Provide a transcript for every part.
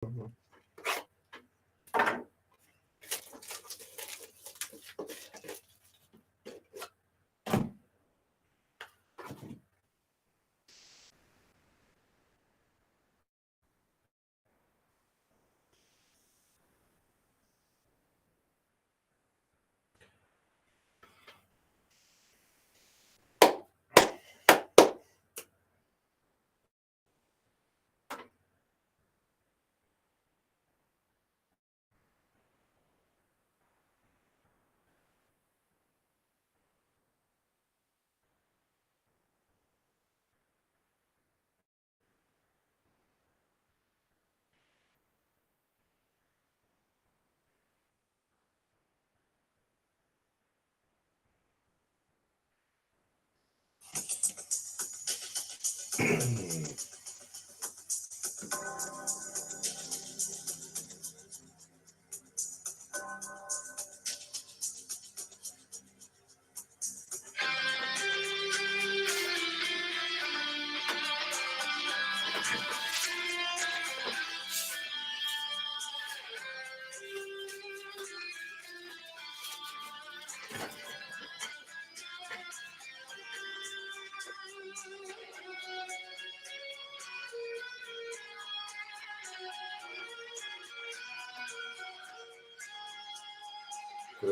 Oh,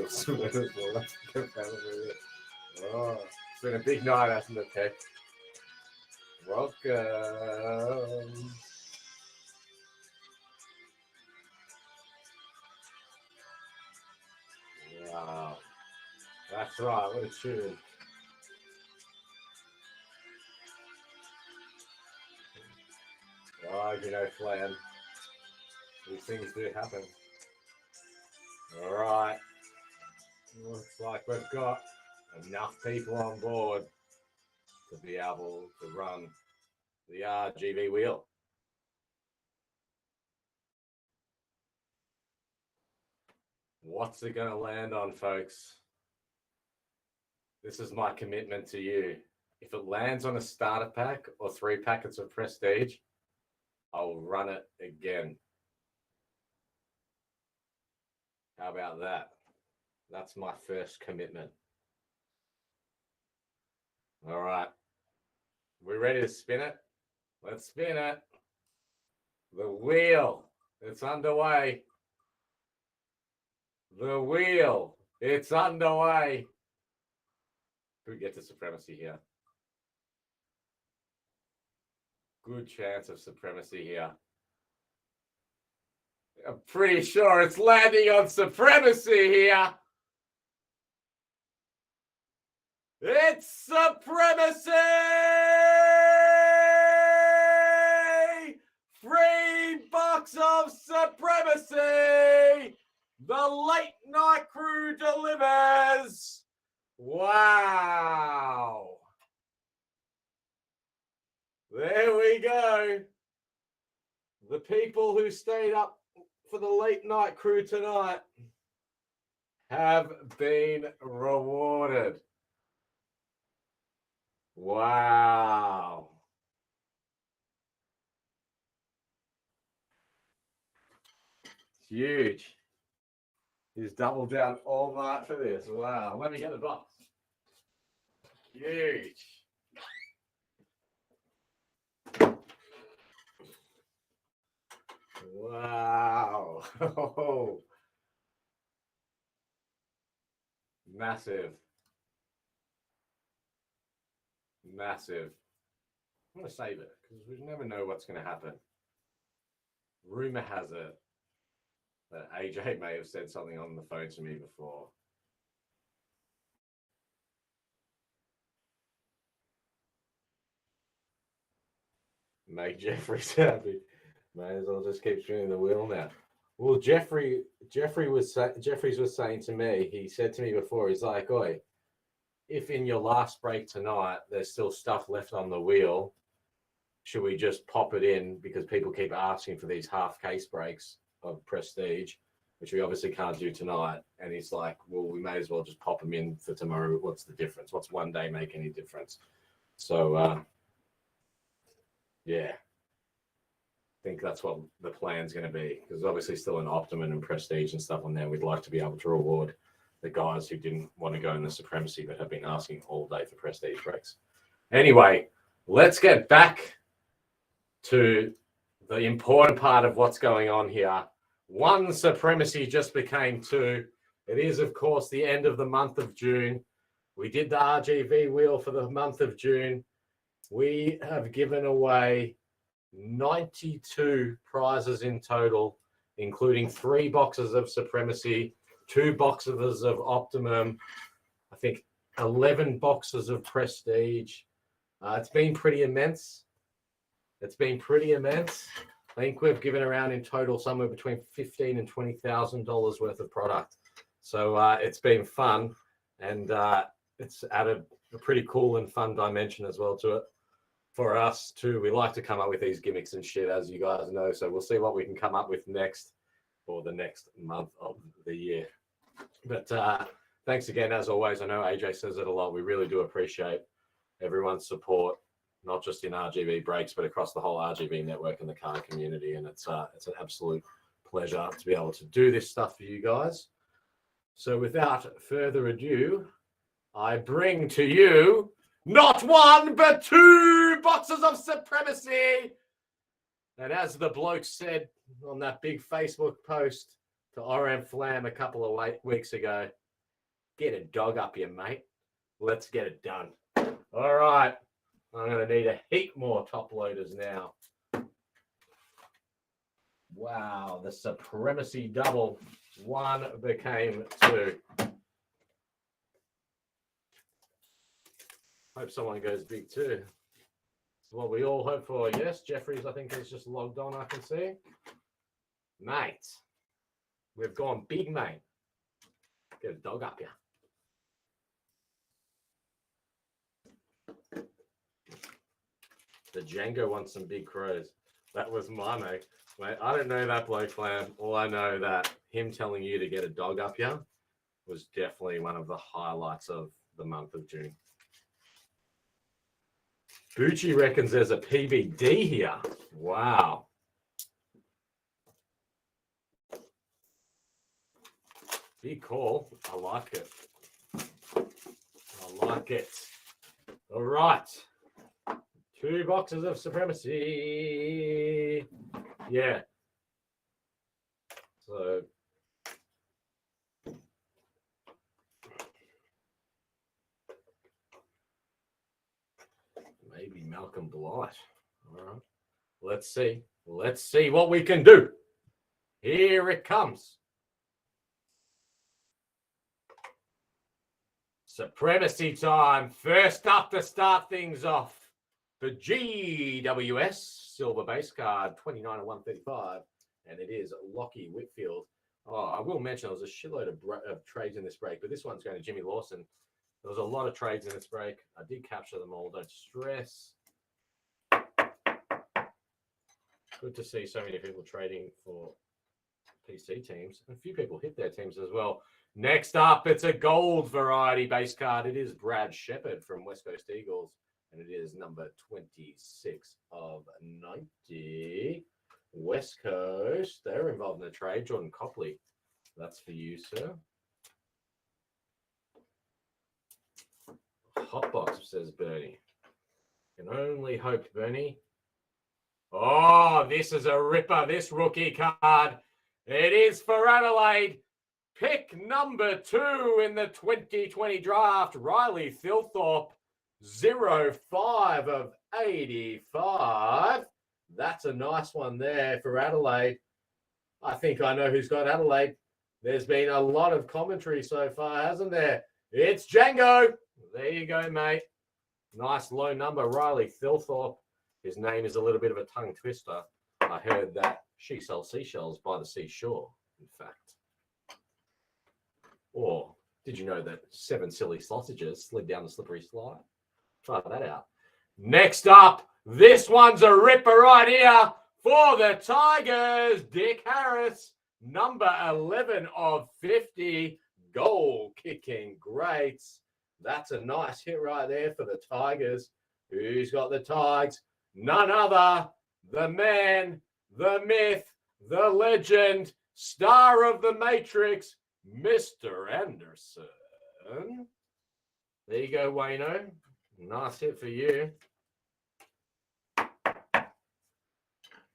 it's been a big night, hasn't it, Tech? Welcome. Wow. That's right, what a tune. Oh, you know, Flan. These things do happen. All right. Looks like we've got enough people on board to be able to run the RGV wheel. What's it going to land on, folks? This is my commitment to you. If it lands on a starter pack or 3 packets of Prestige, I'll run it again. How about that? That's my first commitment. All right. We ready to spin it? Let's spin it. The wheel. It's underway. The wheel. It's underway. Could we get to supremacy here? Good chance of supremacy here. I'm pretty sure it's landing on supremacy here. It's supremacy! 3 bucks of supremacy! The late night crew delivers! Wow! There we go. The people who stayed up for the late night crew tonight have been rewarded. Wow. Huge. He's doubled down all night for this. Wow. Let me get the box. Huge. Wow. Oh. Massive. Massive. I'm going to save it because we never know what's going to happen. Rumor has it that AJ may have said something on the phone to me before. Make Jeffrey happy. May as well just keep spinning the wheel now. Well, Jeffries was saying to me, he said to me before, he's like, oi, if in your last break tonight there's still stuff left on the wheel, should we just pop it in? Because people keep asking for these half case breaks of Prestige, which we obviously can't do tonight. And he's like, well, we may as well just pop them in for tomorrow. What's the difference? What's one day make any difference? So, yeah. think that's what the plan's going to be, because obviously still an Optimum and Prestige and stuff on there. We'd like to be able to reward the guys who didn't want to go in the Supremacy but have been asking all day for Prestige breaks. Anyway, let's get back to the important part of what's going on here. One Supremacy just became two. It is, of course, the end of the month of June. We did the RGV wheel for the month of June. We have given away 92 prizes in total, including 3 boxes of Supremacy, 2 boxes of Optimum, I think 11 boxes of Prestige. It's been pretty immense. It's been pretty immense. I think we've given around in total somewhere between $15,000 and $20,000 worth of product. So it's been fun, and it's added a pretty cool and fun dimension as well to it. For us too, we like to come up with these gimmicks and shit, as you guys know. So we'll see what we can come up with next for the next month of the year. But thanks again, as always. I know AJ says it a lot. We really do appreciate everyone's support, not just in RGV breaks, but across the whole RGV network and the car community. And it's an absolute pleasure to be able to do this stuff for you guys. So without further ado, I bring to you not 1, but 2 boxes of Supremacy. And as the bloke said on that big Facebook post to RM Flam a couple of weeks ago, get a dog up here, mate. Let's get it done. All right. I'm going to need a heap more top loaders now. Wow. The Supremacy double. 1 became 2. Hope someone goes big too. It's what we all hope for. Yes, Jeffries, I think, is just logged on, I can see. Mate, we've gone big, mate. Get a dog up here. The Django wants some big crows. That was my mate. Mate, I don't know that bloke, Flam. All I know that him telling you to get a dog up here was definitely one of the highlights of the month of June. Bucci reckons there's a PBD here. Wow. Big call. I like it. I like it. All right. 2 boxes of Supremacy. Yeah. So maybe Malcolm Blight. All right. Let's see. Let's see what we can do. Here it comes. Supremacy time. First up to start things off. The GWS silver base card, 29 of 135. And it is Lockie Whitfield. Oh, I will mention there was a shitload of trades in this break, but this one's going to Jimmy Lawson. There was a lot of trades in this break. I did capture them all. Don't stress. Good to see so many people trading for PC teams. A few people hit their teams as well. Next up, it's a gold variety base card. It is Brad Shepard from West Coast Eagles. And it is number 26 of 90. West Coast. They're involved in the trade. Jordan Copley. That's for you, sir. Hot box, says Bernie. Can only hope, Bernie. Oh, this is a ripper, this rookie card. It is for Adelaide. Pick number 2 in the 2020 draft, Riley Thilthorpe, 05 of 85. That's a nice one there for Adelaide. I think I know who's got Adelaide. There's been a lot of commentary so far, hasn't there? It's Django. There you go, mate. Nice low number, Riley Thilthorpe. His name is a little bit of a tongue twister. I heard that she sells seashells by the seashore, in fact. Or did you know that 7 silly sausages slid down the slippery slide? Try that out. Next up, this one's a ripper right here for the Tigers. Dick Harris, number 11 of 50. Goal kicking greats. That's a nice hit right there for the Tigers. Who's got the Tigers? None other, the man, the myth, the legend, star of the Matrix, Mr. Anderson. There you go, Wayno. Nice hit for you.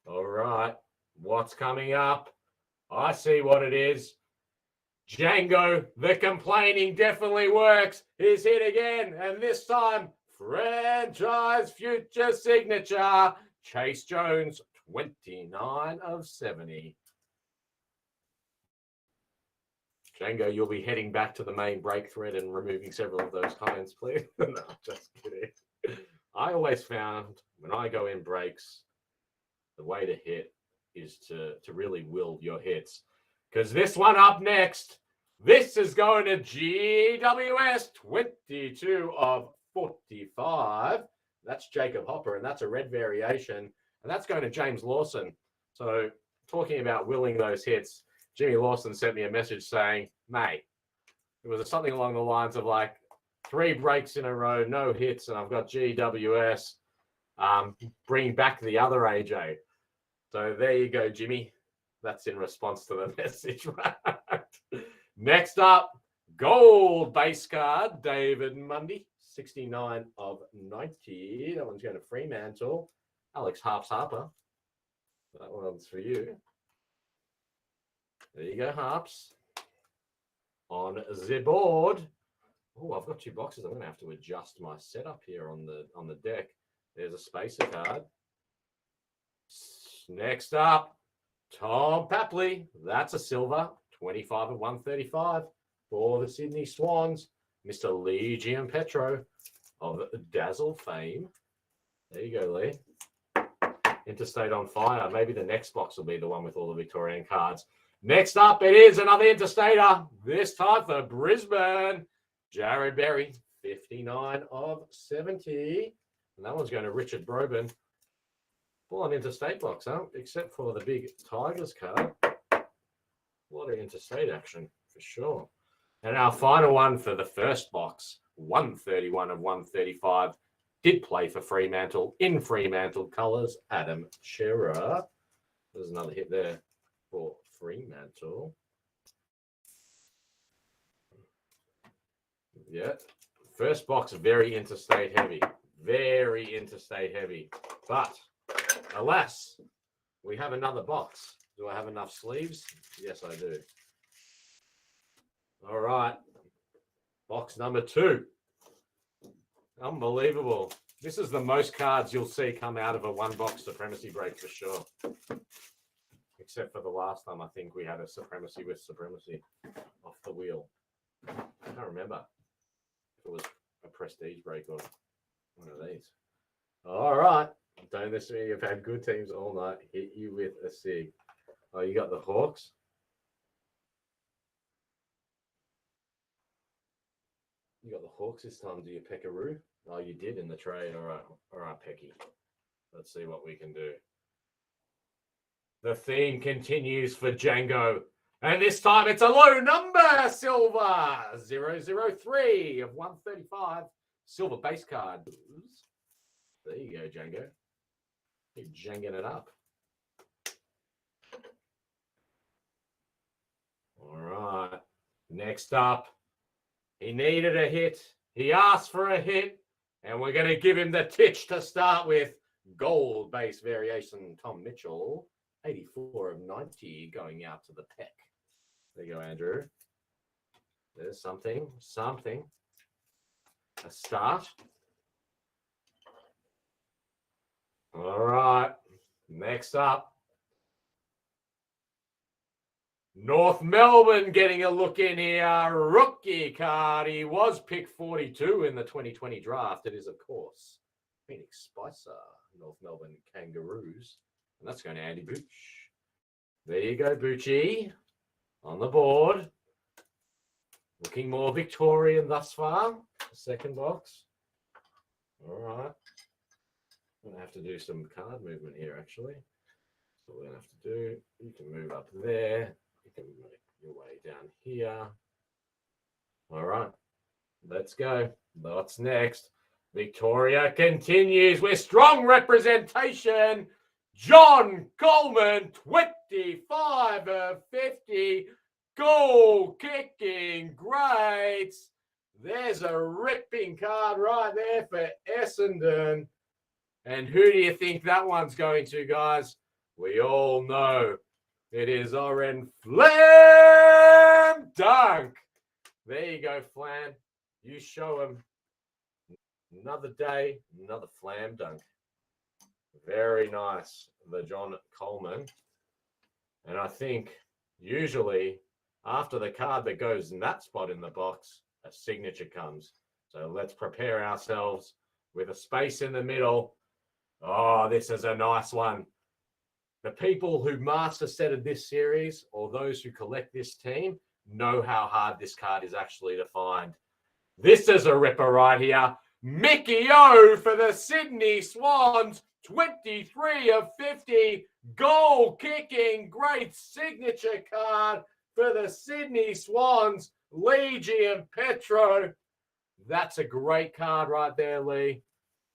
All right. What's coming up? I see what it is. Django, the complaining definitely works. He's hit again, and this time, franchise future signature, Chase Jones, 29 of 70. Django, you'll be heading back to the main break thread and removing several of those comments, please. No, just kidding. I always found when I go in breaks, the way to hit is to really will your hits. Because this one up next, this is going to GWS, 22 of 45. That's Jacob Hopper, and that's a red variation. And that's going to James Lawson. So talking about willing those hits, Jimmy Lawson sent me a message saying, mate, it was something along the lines of like 3 breaks in a row, no hits, and I've got GWS. Bring back the other AJ. So there you go, Jimmy. That's in response to the message, right? Next up, gold base card, David Mundy, 69 of 90. That one's going to Fremantle. Alex Harper. That one's for you. There you go, Harps. On the board. Oh, I've got 2 boxes. I'm going to have to adjust my setup here on the deck. There's a spacer card. Next up, Tom Papley. That's a silver. 25 of 135 for the Sydney Swans. Mr. Lee Giampetro of Dazzle fame. There you go, Lee. Interstate on fire. Maybe the next box will be the one with all the Victorian cards. Next up, it is another interstater. This time for Brisbane. Jared Berry, 59 of 70. And that one's going to Richard Broben. Full on interstate box, huh? Except for the big Tigers card. A lot of interstate action, for sure. And our final one for the first box, 131 of 135. Did play for Fremantle in Fremantle colours, Adam Shearer. There's another hit there for Fremantle. Yeah. First box, very interstate heavy. Very interstate heavy. But, alas, we have another box. Do I have enough sleeves? Yes, I do. All right. Box number 2. Unbelievable. This is the most cards you'll see come out of a one-box Supremacy break for sure. Except for the last time I think we had a Supremacy with Supremacy off the wheel. I can't remember if it was a Prestige break or one of these. All right. Don't listen to me. You've had good teams all night. Hit you with a SIG. Oh, you got the Hawks? You got the Hawks this time, do you, Peckaroo? Oh, you did in the trade. All right, Pecky. Let's see what we can do. The theme continues for Django. And this time it's a low number, silver. 003 of 135. Silver base card. There you go, Django. You're janging it up. All right. Next up. He needed a hit. He asked for a hit. And we're going to give him the titch to start with. Gold base variation, Tom Mitchell. 84 of 90 going out to the Peck. There you go, Andrew. There's something. A start. All right. Next up. North Melbourne getting a look in here. Rookie card. He was pick 42 in the 2020 draft. It is, of course, Phoenix Spicer, North Melbourne Kangaroos. And that's going to Andy Booch. There you go, Boochie. On the board. Looking more Victorian thus far. Second box. All right. I'm going to have to do some card movement here, actually. So we're going to have to do, you can move up there. You can make your way down here. All right. Let's go. What's next? Victoria continues with strong representation. John Coleman, 25 of 50. Goal kicking greats. There's a ripping card right there for Essendon. And who do you think that one's going to, guys? We all know it is Oren Flam Dunk. There you go, Flam. You show him. Another day, another Flam Dunk. Very nice, the John Coleman. And I think usually after the card that goes in that spot in the box, a signature comes. So let's prepare ourselves with a space in the middle. Oh, this is a nice one. The people who master setted this series or those who collect this team know how hard this card is actually to find. This is a ripper right here. Mickey O for the Sydney Swans, 23 of 50. Goal kicking, great signature card for the Sydney Swans, Lee G and Petro. That's a great card right there, Lee.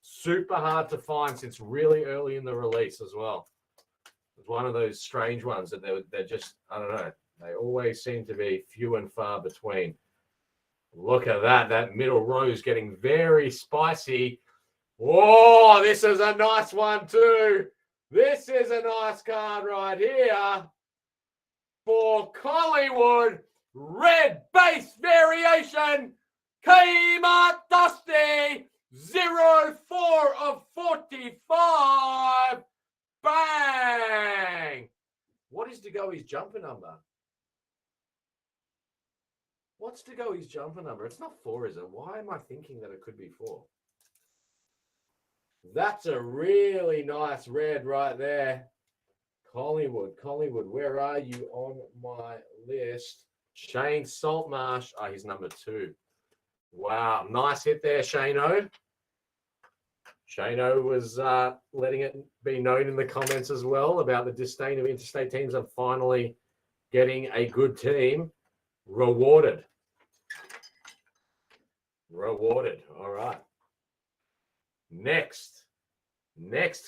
Super hard to find since really early in the release as well. It's one of those strange ones that they're just, I don't know, they always seem to be few and far between. Look at that. That middle row is getting very spicy. Oh, this is a nice one too. This is a nice card right here for Collingwood. Red base variation. Kmart Dusty. 04 of 45. Bang. What is to go his jumper number? What's to go his jumper number? It's not 4, is it? Why am I thinking that it could be 4? That's a really nice red right there. Collingwood, where are you on my list? Shane Saltmarsh. Oh, he's number 2. Wow, nice hit there, Shane-O. Shane-O was letting it be known in the comments as well about the disdain of interstate teams and finally getting a good team rewarded. All right. Next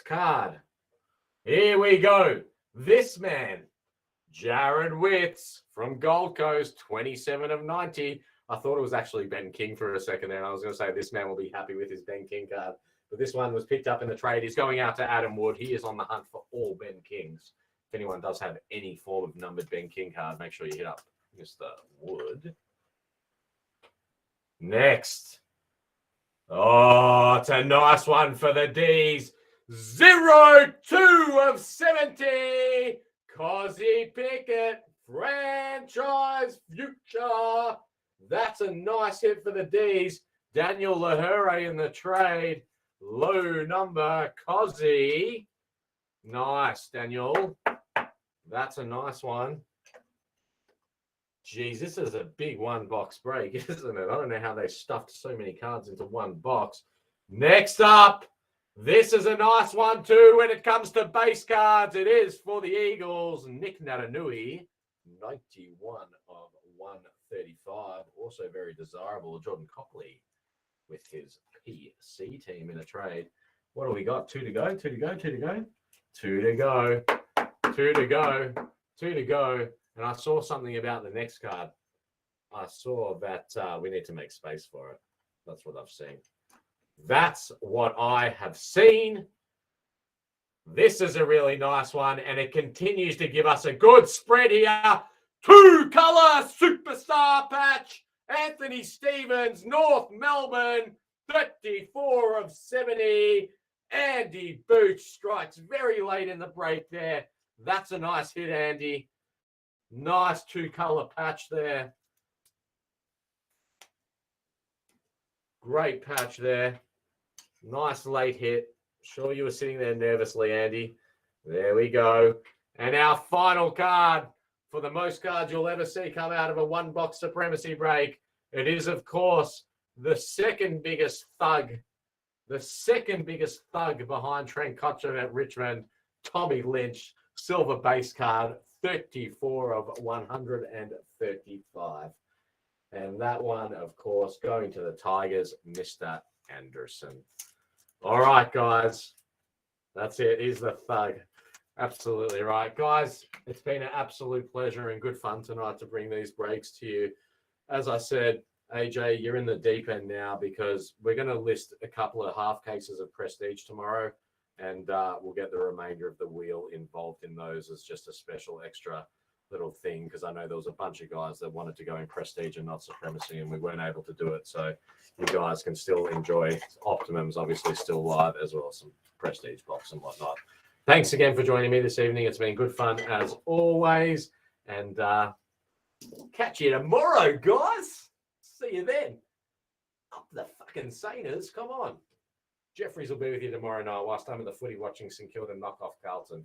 card. Here we go. This man, Jared Witts from Gold Coast, 27 of 90. I thought it was actually Ben King for a second there. And I was going to say this man will be happy with his Ben King card. But this one was picked up in the trade. He's going out to Adam Wood. He is on the hunt for all Ben Kings. If anyone does have any form of numbered Ben King card, make sure you hit up Mr. Wood. Next. Oh, it's a nice one for the D's. 02 of 70. Cozzy Pickett, franchise future. That's a nice hit for the D's. Daniel Lahure in the trade. Low number, Cozzy. Nice, Daniel. That's a nice one. Geez, this is a big one-box break, isn't it? I don't know how they stuffed so many cards into one box. Next up, this is a nice one too when it comes to base cards. It is for the Eagles, Nick Natanui, 91 of 135. Also very desirable, Jordan Cockley with his PC team in a trade. What do we got? 2 to go, 2 to go, 2 to go, 2 to go, 2 to go, 2 to go. And I saw something about the next card. I saw that we need to make space for it. That's what I've seen. That's what I have seen. This is a really nice one, and it continues to give us a good spread here. 2-color superstar patch. Anthony Stevens, North Melbourne, 34 of 70. Andy Booch strikes very late in the break there. That's a nice hit, Andy. Nice 2-color patch there. Great patch there. Nice late hit. Sure you were sitting there nervously, Andy. There we go. And our final card for the most cards you'll ever see come out of a one-box supremacy break. It is, of course, the second biggest thug. The second biggest thug behind Trent Cotchin at Richmond, Tommy Lynch, silver base card, 34 of 135. And that one, of course, going to the Tigers, Mr. Anderson. All right, guys. That's it. He's the thug. Absolutely right. Guys, it's been an absolute pleasure and good fun tonight to bring these breaks to you. As I said, AJ, you're in the deep end now because we're going to list a couple of half cases of Prestige tomorrow, and we'll get the remainder of the wheel involved in those as just a special extra little thing, because I know there was a bunch of guys that wanted to go in Prestige and not Supremacy, and we weren't able to do it. So you guys can still enjoy Optimum's obviously still live, as well as some Prestige box and whatnot. Thanks again for joining me this evening. It's been good fun as always, and catch you tomorrow, guys. See you then. Up the fucking Sainers. Come on. Jeffries will be with you tomorrow night whilst I'm at the footy watching St Kilda knock off Carlton.